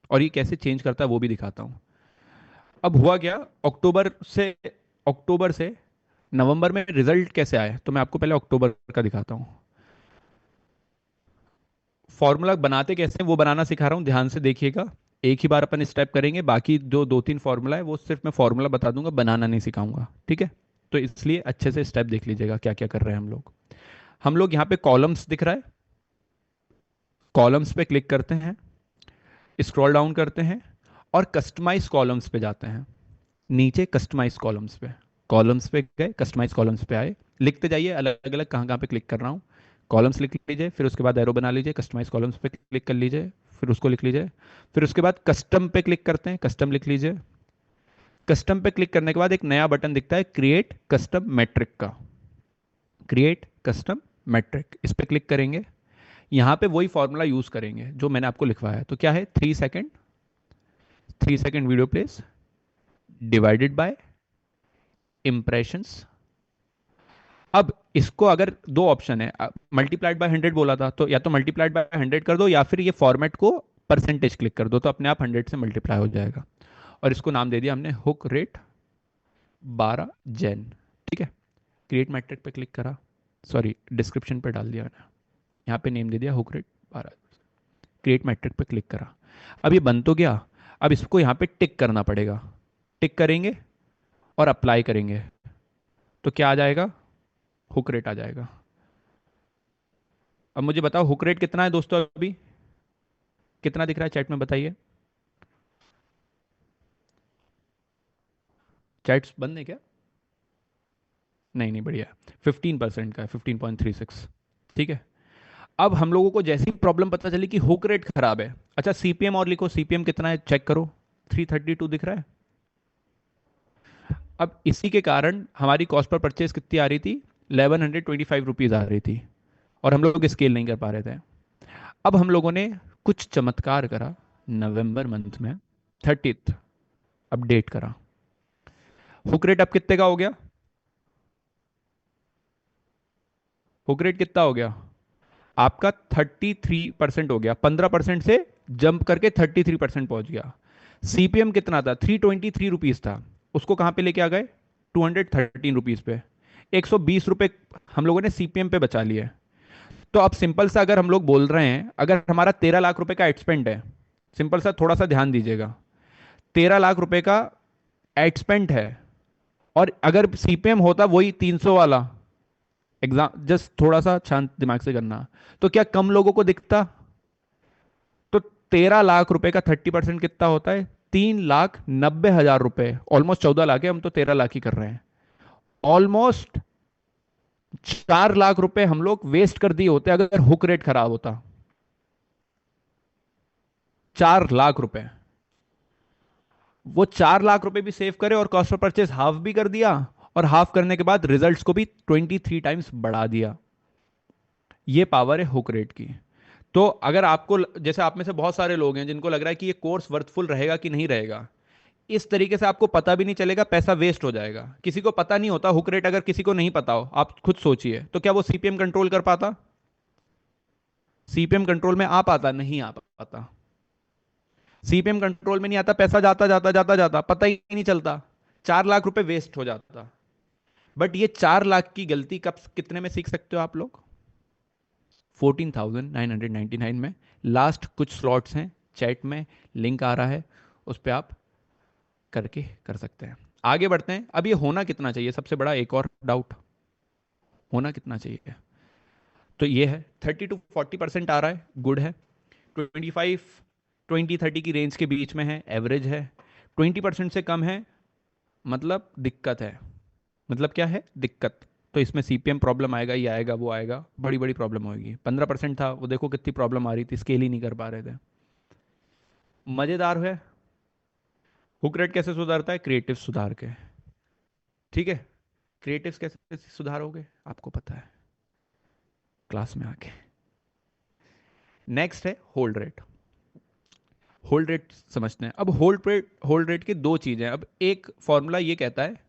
A: और ये कैसे चेंज करता है वो भी दिखाता हूं। अब हुआ क्या, अक्टूबर से नवंबर में रिजल्ट कैसे आए, तो मैं आपको पहले अक्टूबर का दिखाता हूं। फॉर्मूला बनाते कैसे हैं वो बनाना सिखा रहा हूं, ध्यान से देखिएगा। एक ही बार अपन स्टेप करेंगे, बाकी जो 2-3 फॉर्मूला है वो सिर्फ मैं फॉर्मूला बता दूंगा, बनाना नहीं सिखाऊंगा। ठीक है? तो इसलिए अच्छे से स्टेप देख लीजिएगा क्या क्या कर रहे हैं हम लोग यहाँ पे कॉलम्स दिख रहा है, कॉलम्स पे क्लिक करते हैं, स्क्रॉल डाउन करते हैं और कस्टमाइज कॉलम्स पे जाते हैं। नीचे कस्टमाइज कॉलम्स पे गए, कस्टमाइज कॉलम्स पे आए, लिखते जाइए अलग अलग कहाँ कहाँ पे क्लिक कर रहा हूँ। कॉलम्स लिख लीजिए, फिर उसके बाद एरो बना लीजिए, कस्टमाइज कॉलम्स पे क्लिक कर लीजिए, फिर उसको लिख लीजिए, फिर उसके बाद कस्टम पे क्लिक करते हैं, कस्टम लिख लीजिए। कस्टम पे क्लिक करने के बाद एक नया बटन दिखता है क्रिएट कस्टम मैट्रिक का, क्रिएट कस्टम मैट्रिक, इस पे क्लिक करेंगे। यहाँ पे वही फॉर्मूला यूज करेंगे जो मैंने आपको लिखवाया है। तो क्या है, 3 second video place divided bye impressions. अब इसको अगर दो ऑप्शन है, मल्टीप्लाइड बाय 100 बोला था, तो या तो मल्टीप्लाइड बाय 100 कर दो, या फिर ये फॉर्मेट को परसेंटेज क्लिक कर दो, तो अपने आप 100 से मल्टीप्लाई हो जाएगा। और इसको नाम दे दिया हमने हुक रेट 12 जैन, ठीक है। क्रिएट मैट्रिक पे क्लिक करा, सॉरी डिस्क्रिप्शन पे डाल दिया मैंने, यहाँ पे नेम दे दिया हुक रेट 12। क्रिएट मैट्रिक पे क्लिक करा, अब ये बन तो गया, अब इसको यहाँ पे टिक करना पड़ेगा। टिक करेंगे और अप्लाई करेंगे तो क्या आ जाएगा, हुक रेट आ जाएगा। अब मुझे बताओ हुक रेट कितना है दोस्तों, अभी कितना दिख रहा है चैट में बताइए। चैट्स बंद है क्या? नहीं नहीं बढ़िया, 15% का है, 15.36, ठीक है। अब हम लोगों को जैसी प्रॉब्लम पता चली कि हुक रेट खराब है, अच्छा सीपीएम और लिखो, सीपीएम कितना है चेक करो, 332 दिख रहा है। अब इसी के कारण हमारी कॉस्ट पर परचेज कितनी आ रही थी, 1125 रुपीज़ आ रही थी, और हम लोग स्केल नहीं कर पा रहे थे। अब हम लोगों ने कुछ चमत्कार करा, नवंबर मंथ में 30th अपडेट करा, हुक रेट अब कितने का हो गया, हुक रेट कितना हो गया आपका, 33% हो गया, 15% से जंप करके 33% पहुंच गया। सीपीएम कितना था, 323 रुपीज था, उसको कहां पे लेके आ गए, 213 रुपीज पे, 120 रुपए हम लोगों ने सीपीएम पे बचा लिए। तो अब सिंपल सा अगर हम लोग बोल रहे हैं, अगर हमारा 13 लाख रुपए का एड स्पेंड है, सिंपल सा थोड़ा सा ध्यान दीजिएगा, 13 लाख रुपए का एड स्पेंड है, और अगर सीपीएम होता वही 300 वाला, एग्जाम जस्ट थोड़ा सा शांत दिमाग से करना, तो क्या कम लोगों को दिखता। तो 13 लाख रुपए का 30% कितना होता है, 3,90,000 रुपए, ऑलमोस्ट 14 लाख है, हम तो 13 लाख ही कर रहे हैं। ऑलमोस्ट 4 लाख रुपए हम लोग वेस्ट कर दिए होते अगर हुक रेट खराब होता, 4 लाख रुपए। वो 4 लाख रुपए भी सेव करे और कॉस्ट ऑफ परचेज हाफ भी कर दिया, और हाफ करने के बाद रिजल्ट्स को भी 23 टाइम्स बढ़ा दिया। ये पावर है हुक रेट की। तो अगर आपको, जैसे आप में से बहुत सारे लोग हैं जिनको लग रहा है कि ये कोर्स वर्थफुल रहेगा कि नहीं रहेगा, इस तरीके से आपको पता भी नहीं चलेगा, पैसा वेस्ट हो जाएगा। किसी को पता नहीं होता हुक रेट, अगर किसी को नहीं पता हो, आप खुद सोचिए, तो क्या वो सीपीएम कंट्रोल कर पाता, सीपीएम कंट्रोल में आ पाता, नहीं आ पाता। सीपीएम कंट्रोल में नहीं आता, पैसा जाता जाता जाता जाता पता ही नहीं चलता, 4 लाख रुपए वेस्ट हो जाता। बट ये 4 लाख की गलती कब कितने में सीख सकते हो आप लोग, 14,999 में। लास्ट कुछ स्लॉट्स हैं, चैट में लिंक आ रहा है, उस पर आप करके कर सकते हैं। आगे बढ़ते हैं। अब ये होना कितना चाहिए, सबसे बड़ा एक और डाउट, होना कितना चाहिए। तो ये है 30 to 40% आ रहा है, गुड है। 25-20-30 की रेंज के बीच में है, एवरेज है। 20% से कम है, मतलब दिक्कत है, मतलब क्या है, दिक्कत। तो इसमें सीपीएम प्रॉब्लम आएगा, ये आएगा वो आएगा, बड़ी बड़ी प्रॉब्लम होगी। 15% था, वो देखो कितनी प्रॉब्लम आ रही थी, स्केल ही नहीं कर पा रहे थे। मजेदार है, हुक रेट कैसे सुधारता है, क्रिएटिव सुधार के, ठीक है। क्रिएटिव्स कैसे सुधारोगे आपको पता है, क्लास में आके। नेक्स्ट है होल्ड रेट। होल्ड रेट समझते हैं। अब होल्ड रेट की दो चीजें। अब एक फॉर्मूला ये कहता है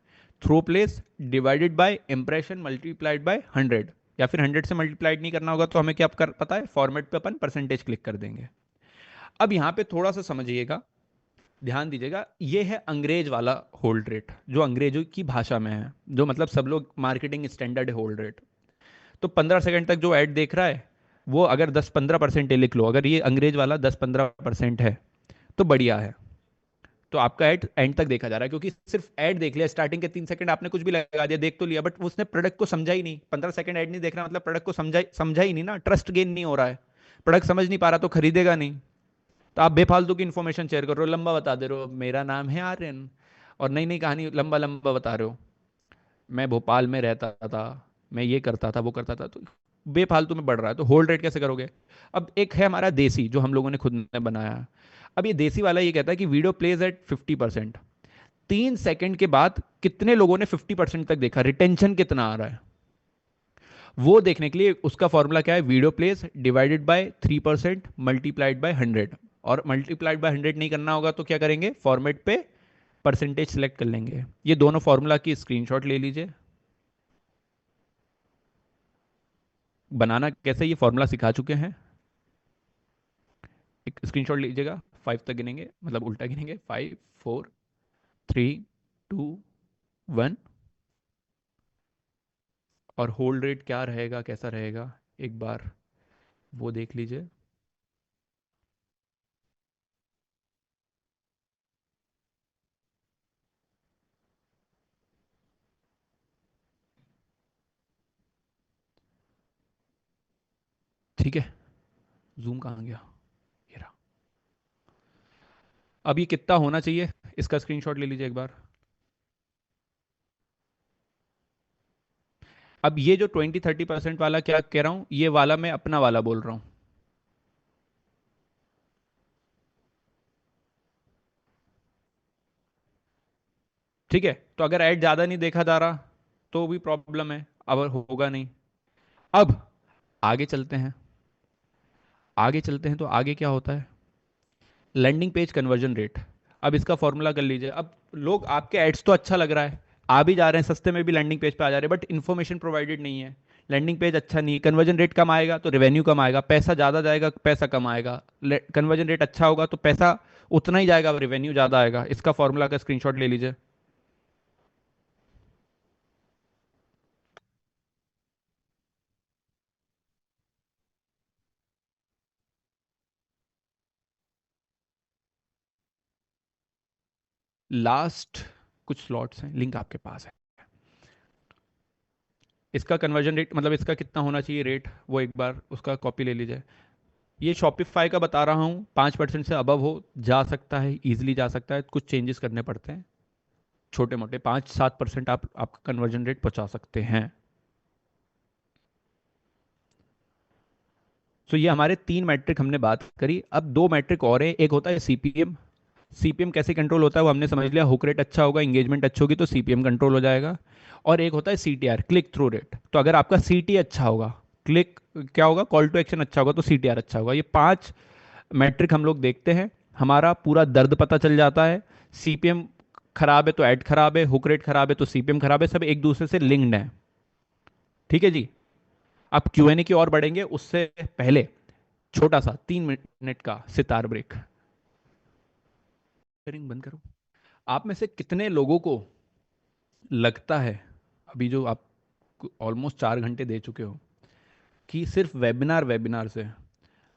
A: thruplays divided by impression multiplied by 100, या फिर 100 से मल्टीप्लाइड नहीं करना होगा तो हमें क्या कर पता है, फॉर्मेट पे अपन परसेंटेज क्लिक कर देंगे। अब यहां पे थोड़ा सा समझिएगा, ध्यान दीजिएगा, ये है अंग्रेज वाला होल्ड रेट, जो अंग्रेजों की भाषा में है, जो मतलब सब लोग मार्केटिंग स्टैंडर्ड है होल्ड रेट। तो 15 सेकंड तक जो ऐड देख रहा है वो अगर 10-15% लिख लो, अगर ये अंग्रेज वाला 10-15% है तो बढ़िया है। तो आपका ऐड एंड तक देखा जा रहा है, क्योंकि सिर्फ ऐड देख लिया, स्टार्टिंग के 3 सेकंड आपने कुछ भी लगा दिया, देख तो लिया, बट उसने प्रोडक्ट को समझा ही नहीं। 15 सेकंड ऐड नहीं देखना मतलब प्रोडक्ट को समझा ही नहीं ना, ट्रस्ट गेन नहीं हो रहा है, प्रोडक्ट समझ नहीं पा रहा तो खरीदेगा नहीं। तो आप बेफालतू की इन्फॉर्मेशन शेयर कर रहे हो, लंबा बता दे रहे हो, मेरा नाम है आर्यन, और नई नई कहानी लंबा लंबा बता रहे हो, मैं भोपाल में रहता था, मैं ये करता था वो करता था, तो बेफालतू में बढ़ रहा है। तो होल्ड रेट कैसे करोगे। अब एक है हमारा देसी, जो हम लोगों ने खुद ने बनाया। अब ये देसी वाला ये कहता है कि वीडियो प्लेज एट 50%, 3 सेकंड के बाद कितने लोगों ने 50% तक देखा, रिटेंशन कितना आ रहा है, वो देखने के लिए उसका फॉर्मूला क्या है, video plays divided by 3% multiplied by 100। और मल्टीप्लाइड बाय 100 नहीं करना होगा तो क्या करेंगे, फॉर्मेट पे परसेंटेज सेलेक्ट कर लेंगे। ये दोनों फॉर्मूला की स्क्रीनशॉट ले लीजिए। बनाना कैसे ये फॉर्मूला सिखा चुके हैं, एक स्क्रीनशॉट लीजिएगा। 5 तक गिनेंगे, मतलब उल्टा गिनेंगे, 5 4 3 2 1। और होल्ड रेट क्या रहेगा, कैसा रहेगा, एक बार वो देख लीजिए। ठीक है, जूम कहाँ गया, ये रहा। अब ये कितना होना चाहिए, इसका स्क्रीनशॉट ले लीजिए एक बार। अब ये जो 20-30% वाला क्या कह रहा हूं, ये वाला मैं अपना वाला बोल रहा हूं। ठीक है, तो अगर ऐड ज्यादा नहीं देखा जा रहा तो भी प्रॉब्लम है, अब होगा नहीं। अब आगे चलते हैं, आगे चलते हैं तो आगे क्या होता है, लैंडिंग पेज कन्वर्जन रेट। अब इसका फॉर्मूला कर लीजिए। अब लोग, आपके एड्स तो अच्छा लग रहा है, आ भी जा रहे हैं सस्ते में भी, लैंडिंग पेज पे आ जा रहे हैं, बट इन्फॉर्मेशन प्रोवाइडेड नहीं है, लैंडिंग पेज अच्छा नहीं है, कन्वर्जन रेट कम आएगा तो रेवेन्यू कम आएगा, पैसा ज़्यादा जाएगा पैसा कम आएगा, कन्वर्जन रेट अच्छा होगा तो पैसा उतना ही जाएगा, रेवेन्यू ज़्यादा आएगा। इसका फॉर्मूला का स्क्रीनशॉट ले लीजिए। लास्ट कुछ स्लॉट्स हैं, लिंक आपके पास है। इसका कन्वर्जन रेट मतलब इसका कितना होना चाहिए रेट, वो एक बार उसका कॉपी ले लीजिए। ये शॉपिफाई का बता रहा हूँ, 5% से अबव हो जा सकता है, इजीली जा सकता है, कुछ चेंजेस करने पड़ते हैं छोटे मोटे, 5-7% आप आपका कन्वर्जन रेट पहुंचा सकते हैं। तो ये हमारे 3 मैट्रिक हमने बात करी। अब 2 मैट्रिक और है, एक होता है सीपीएम। सीपीएम कैसे कंट्रोल होता है वो हमने समझ लिया, हुक रेट अच्छा होगा, इंगेजमेंट अच्छी होगी तो सीपीएम कंट्रोल हो जाएगा। और एक होता है सीटीआर, क्लिक थ्रू रेट। तो अगर आपका सीटी अच्छा होगा, क्लिक क्या होगा, कॉल टू एक्शन अच्छा होगा तो सीटीआर अच्छा होगा। ये 5 मैट्रिक हम लोग देखते हैं, हमारा पूरा दर्द पता चल जाता है। सीपीएम खराब है तो ऐड खराब है, हुक रेट खराब है तो सीपीएम खराब है, सब एक दूसरे से लिंक्ड है। ठीक है जी। अब क्यूएनए की ओर बढ़ेंगे, उससे पहले छोटा सा 3 मिनट का सितार ब्रेक। शेयरिंग बंद करो। आप में से कितने लोगों को लगता है, अभी जो आप ऑलमोस्ट 4 घंटे दे चुके हो, कि सिर्फ वेबिनार वेबिनार से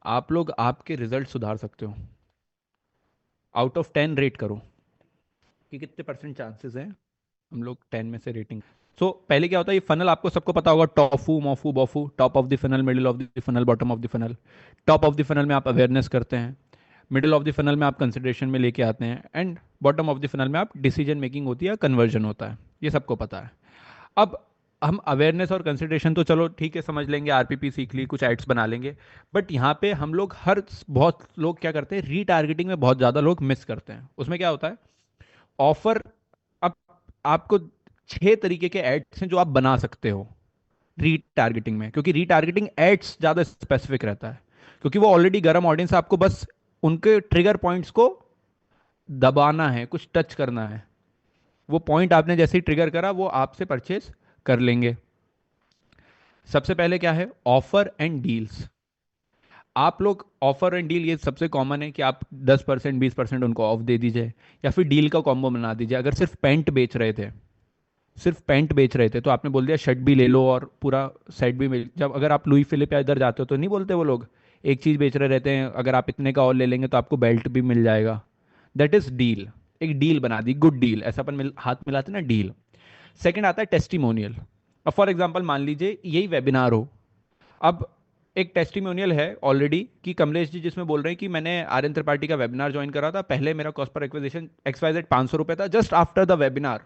A: आप लोग आपके रिजल्ट सुधार सकते हो? आउट ऑफ 10 रेट करो कि कितने परसेंट चांसेस हैं, हम लोग 10 में से रेटिंग। सो पहले क्या होता है, ये फनल आपको सबको पता होगा, TOFU MOFU BOFU, top of the funnel, middle of the funnel, bottom of the funnel. Top of the funnel में आप अवेयरनेस करते हैं, मिडिल ऑफ द फनल में आप कंसिडरेशन में लेके आते हैं, and bottom of the funnel में आप डिसीजन मेकिंग होती है, कन्वर्जन होता है, ये सबको पता है। अब हम अवेयरनेस और कंसिडरेशन तो चलो ठीक है समझ लेंगे, आरपीपी सीख ली, कुछ एड्स बना लेंगे, बट यहाँ पे हम लोग बहुत लोग क्या करते हैं, रीटारगेटिंग में बहुत ज़्यादा लोग मिस करते हैं। उसमें क्या होता है, ऑफर, अब आपको 6 तरीके के एड्स हैं जो आप बना सकते हो रीटारगेटिंग में, क्योंकि रीटारगेटिंग एड्स ज़्यादा स्पेसिफिक रहता है, क्योंकि वो ऑलरेडी गर्म ऑडियंस, आपको बस उनके ट्रिगर पॉइंट्स को दबाना है, कुछ टच करना है, वो पॉइंट आपने जैसे ही ट्रिगर करा वो आपसे परचेज कर लेंगे। सबसे पहले क्या है, ऑफर एंड डील्स। आप लोग ऑफर एंड डील, ये सबसे कॉमन है कि आप 10% 20% उनको ऑफ दे दीजिए, या फिर डील का कॉम्बो बना दीजिए। अगर सिर्फ पेंट बेच रहे थे, सिर्फ पेंट बेच रहे थे तो आपने बोल दिया शर्ट भी ले लो और पूरा सेट भी मिल, जब अगर आप लुई फिलिप या इधर जाते हो तो नहीं बोलते वो लोग, एक चीज़ बेच रहे रहते हैं, अगर आप इतने का और ले लेंगे तो आपको बेल्ट भी मिल जाएगा। दैट इज डील, एक डील बना दी, गुड डील, ऐसा अपन हाथ मिलाते ना, डील। सेकंड आता है टेस्टिमोनियल। अब फॉर एग्जांपल मान लीजिए यही वेबिनार हो, अब एक टेस्टिमोनियल है ऑलरेडी कि कमलेश जी जिसमें बोल रहे हैं कि मैंने आर्यन त्रिपाठी का वेबिनार ज्वाइन करा था, पहले मेरा कॉस्ट पर एक्विजिशन XYZ 500 रुपये था, जस्ट आफ्टर द वेबिनार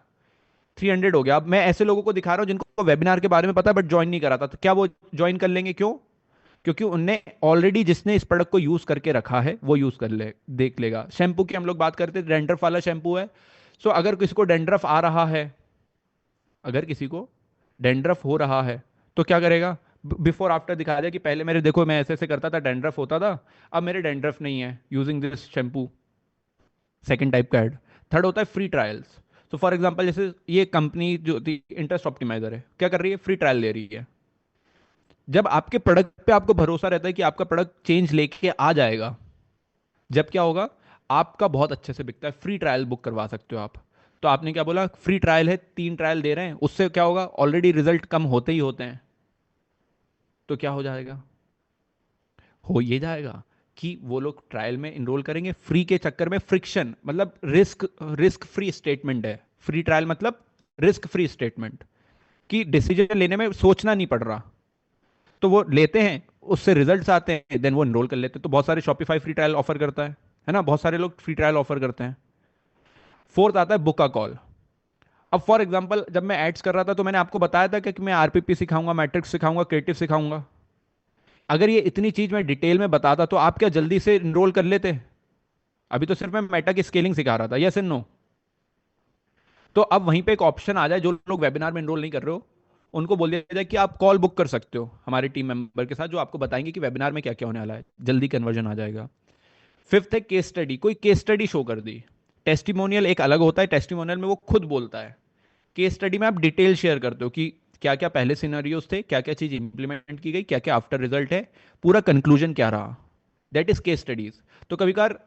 A: 300 हो गया। अब मैं ऐसे लोगों को दिखा रहा हूं जिनको वेबिनार के बारे में पता है बट ज्वाइन नहीं करा था, तो क्या वो ज्वाइन कर लेंगे? क्यों? क्योंकि उनने ऑलरेडी, जिसने इस प्रोडक्ट को यूज करके रखा है वो यूज कर ले, देख लेगा। शैम्पू की हम लोग बात करते हैं, डेंड्रफ वाला शैम्पू है, सो अगर किसी को डेंड्रफ आ रहा है, अगर किसी को डेंड्रफ हो रहा है तो क्या करेगा, बिफोर आफ्टर दिखा दे कि पहले मेरे देखो मैं ऐसे ऐसे करता था, डेंड्रफ होता था, अब मेरे डेंड्रफ नहीं है, using this shampoo. Second type का ऐड। थर्ड होता है फ्री ट्रायल्स। तो फॉर एग्जांपल जैसे ये कंपनी जो थी इंटरेस्ट ऑप्टिमाइजर है, क्या कर रही है, फ्री ट्रायल दे रही है। जब आपके प्रोडक्ट पे आपको भरोसा रहता है कि आपका प्रोडक्ट चेंज लेके आ जाएगा, जब क्या होगा, आपका बहुत अच्छे से बिकता है, फ्री ट्रायल बुक करवा सकते हो आप। तो आपने क्या बोला, फ्री ट्रायल है, 3 ट्रायल दे रहे हैं, उससे क्या होगा, ऑलरेडी रिजल्ट कम होते ही होते हैं, तो क्या हो जाएगा, हो ये जाएगा कि वो लोग ट्रायल में इनरोल करेंगे, फ्री के चक्कर में फ्रिक्शन, मतलब रिस्क रिस्क फ्री स्टेटमेंट है फ्री ट्रायल, मतलब रिस्क फ्री स्टेटमेंट, कि डिसीजन लेने में सोचना नहीं पड़ रहा, तो वो लेते हैं, उससे रिजल्ट्स आते हैं, देन वो इनरोल कर लेते हैं। तो बहुत सारे शॉपिफाई फ्री ट्रायल ऑफर करता है ना, बहुत सारे लोग फ्री ट्रायल ऑफर करते हैं। फोर्थ आता है बुक का कॉल। अब फॉर एग्जांपल जब मैं एड्स कर रहा था तो मैंने आपको बताया था कि मैं आरपीपी सिखाऊंगा, मैट्रिक्स सिखाऊंगा, क्रिएटिव सिखाऊंगा। अगर ये इतनी चीज मैं डिटेल में बताता तो आप क्या जल्दी से इनरोल कर लेते? अभी तो सिर्फ मैं मेटा की स्केलिंग सिखा रहा था, यस एंड नो। तो अब वहीं पे एक ऑप्शन आ जाए, जो लोग वेबिनार में इनरोल नहीं कर रहे हो उनको बोल दिया जाए कि आप कॉल बुक कर सकते हो हमारे टीम मेंबर के साथ, जो आपको बताएंगे कि वेबिनार में क्या क्या होने वाला है, जल्दी कन्वर्जन आ जाएगा। फिफ्थ है केस स्टडी, कोई केस स्टडी शो कर दी। टेस्टिमोनियल एक अलग होता है, टेस्टिमोनियल में वो खुद बोलता है, केस स्टडी में आप डिटेल शेयर करते हो कि क्या क्या पहले सिनेरियोस थे, क्या क्या चीज इंप्लीमेंट की गई, क्या क्या आफ्टर रिजल्ट है, पूरा कंक्लूजन क्या रहा, दैट इज केस स्टडीज। तो कभी कभार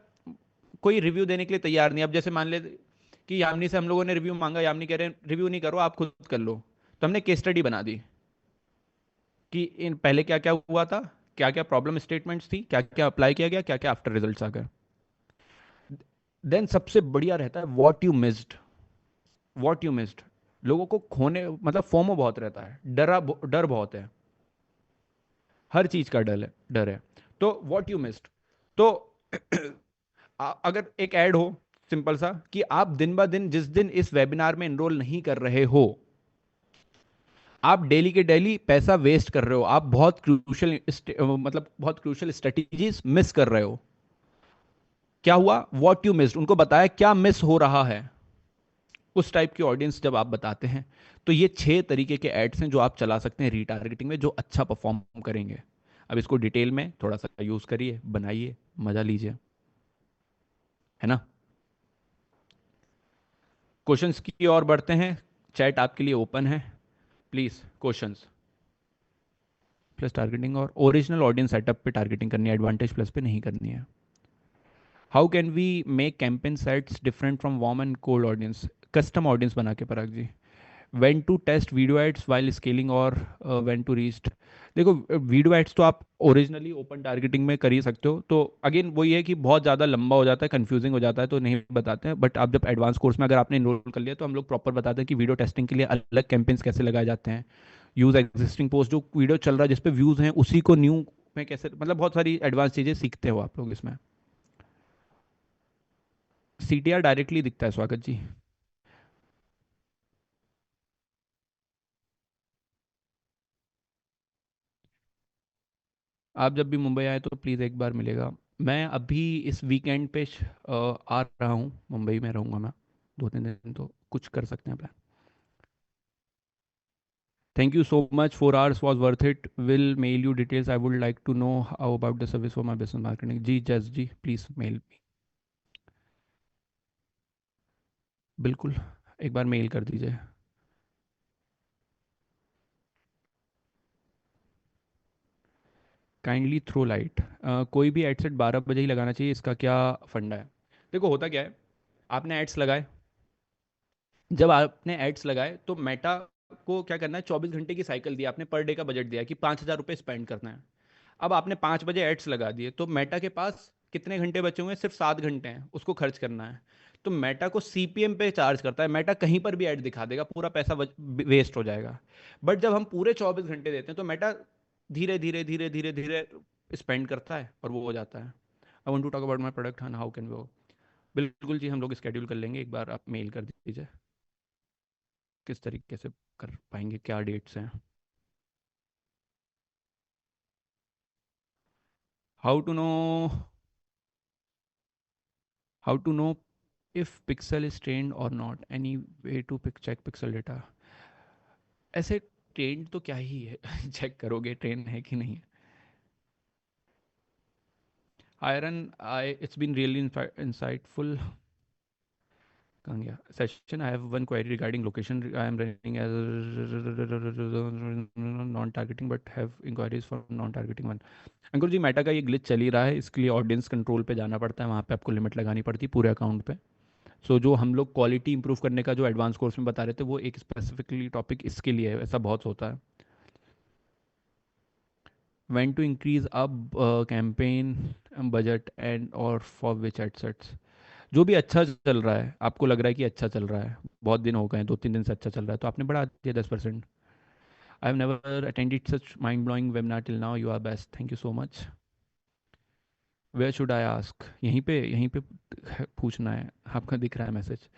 A: कोई रिव्यू देने के लिए तैयार नहीं, अब जैसे मान ले कि यामिनी से हम लोगों ने रिव्यू मांगा, यामिनी कह रहे हैं रिव्यू नहीं करो आप खुद कर लो, तो हमने केस स्टडी बना दी कि इन पहले क्या क्या हुआ था, क्या क्या प्रॉब्लम स्टेटमेंट्स थी, क्या क्या अप्लाई किया गया, क्या क्या आफ्टर रिजल्ट्स आ गए। देन सबसे बढ़िया रहता है what you missed. What you missed, लोगों को खोने मतलब फोमो बहुत रहता है, डर बहुत है, हर चीज का डर है। तो व्हाट यू मिस्ड, तो अगर एक ऐड हो सिंपल सा कि आप दिन ब दिन जिस दिन इस वेबिनार में एनरोल नहीं कर रहे हो, आप डेली के डेली पैसा वेस्ट कर रहे हो, आप बहुत क्रूशल मतलब बहुत क्रूशल स्ट्रेटेजीज मिस कर रहे हो। क्या हुआ, व्हाट यू मिस्ड, उनको बताया क्या मिस हो रहा है। उस टाइप की ऑडियंस जब आप बताते हैं, तो ये 6 तरीके के एड्स हैं जो आप चला सकते हैं रीटारगेटिंग में, जो अच्छा परफॉर्म करेंगे। अब इसको डिटेल में थोड़ा सा यूज करिए, बनाइए, मजा लीजिए, है ना। क्वेश्चंस की ओर बढ़ते हैं, चैट आपके लिए ओपन है, प्लीज क्वेश्चंस। प्लस टारगेटिंग और ओरिजिनल ऑडियंस सेटअप पे टारगेटिंग करनी है, एडवांटेज प्लस पे नहीं करनी है। How can we make campaign sets different from warm and cold audience, custom audience बना के, Parag ji. When to test video ads while scaling और व्हेन टू रीच। देखो वीडियो एड्स तो आप ओरिजिनली ओपन टारगेटिंग में कर ही सकते हो, तो अगेन वही है कि बहुत ज़्यादा लंबा हो जाता है, कंफ्यूजिंग हो जाता है, तो नहीं बताते हैं। बट आप जब एडवांस कोर्स में अगर आपने इनरोल कर लिया तो हम लोग प्रॉपर बताते हैं कि वीडियो टेस्टिंग के लिए अलग कैंपेन्स कैसे लगाए जाते हैं, यूज एग्जिस्टिंग पोस्ट, जो वीडियो चल रहा है जिस पे व्यूज़ हैं उसी को न्यू में कैसे, मतलब बहुत सारी एडवांस चीज़ें सीखते हो आप लोग इसमें। CTR डायरेक्टली दिखता है, स्वागत जी। आप जब भी मुंबई आए तो प्लीज़ एक बार मिलेगा। मैं अभी इस वीकेंड पे आ रहा हूँ, मुंबई में रहूँगा मैं 2-3 दिन, तो कुछ कर सकते हैं plan. Thank you so much, 4 hours was worth it, will mail you details, I would like to know how about the service for my business marketing. Ji Jas ji, please mail me, बिल्कुल एक बार मेल कर दीजिए। काइंडली थ्रो लाइट, कोई भी ad set 12 बजे ही लगाना चाहिए, इसका क्या फंडा है? देखो होता क्या है, आपने एड्स लगाए, जब आपने एड्स लगाए तो मेटा को क्या करना है, 24 घंटे की साइकिल दी आपने, पर डे का बजट दिया कि 5,000 रुपये स्पेंड करना है। अब आपने 5 बजे एड्स लगा दिए, तो मेटा के पास कितने घंटे बचे हुए हैं, सिर्फ 7 घंटे हैं, उसको खर्च करना है। तो मेटा को CPM पे चार्ज करता है, मेटा कहीं पर भी ऐड दिखा देगा, पूरा पैसा वेस्ट हो जाएगा। बट जब हम पूरे 24 घंटे देते हैं तो मेटा धीरे धीरे धीरे धीरे धीरे स्पेंड करता है और वो हो जाता है। I want to talk about my product, हाँ हाउ कैन वो, बिल्कुल जी हम लोग स्केड्यूल कर लेंगे, एक बार आप मेल कर दीजिए किस तरीके से कर पाएंगे, क्या डेट्स हैं। How to know, how to know if pixel is trained और not, any way to check pixel data. ऐसे ट्रेंड तो क्या ही है चेक करोगे ट्रेंड है कि नहीं। आयरन आई, इट्स बीन रियली इंसाइटफुल। कहाँ गया session, I have one query regarding location, I am running as non targeting but have enquiries for non targeting one. Ankur ji Meta का ये ग्लिच चल ही रहा है, इसके लिए ऑडियंस कंट्रोल पे जाना पड़ता है, वहाँ पे आपको लिमिट लगानी पड़ती है पूरे अकाउंट पे। सो जो हम लोग क्वालिटी इंप्रूव करने का जो एडवांस कोर्स में बता रहे थे वो एक स्पेसिफिकली टॉपिक इसके लिए है, ऐसा बहुत होता है. when to increase up campaign budget and or for which assets. जो भी अच्छा चल रहा है, आपको लग रहा है कि अच्छा चल रहा है, बहुत दिन हो गए हैं, 2-3 दिन से अच्छा चल रहा है, तो आपने बढ़ा दिया 10%. I have never attended such mind blowing webinar till now, you are best, thank you so much. Where should I ask, यहीं पे पूछना है, आपका दिख रहा है मैसेज.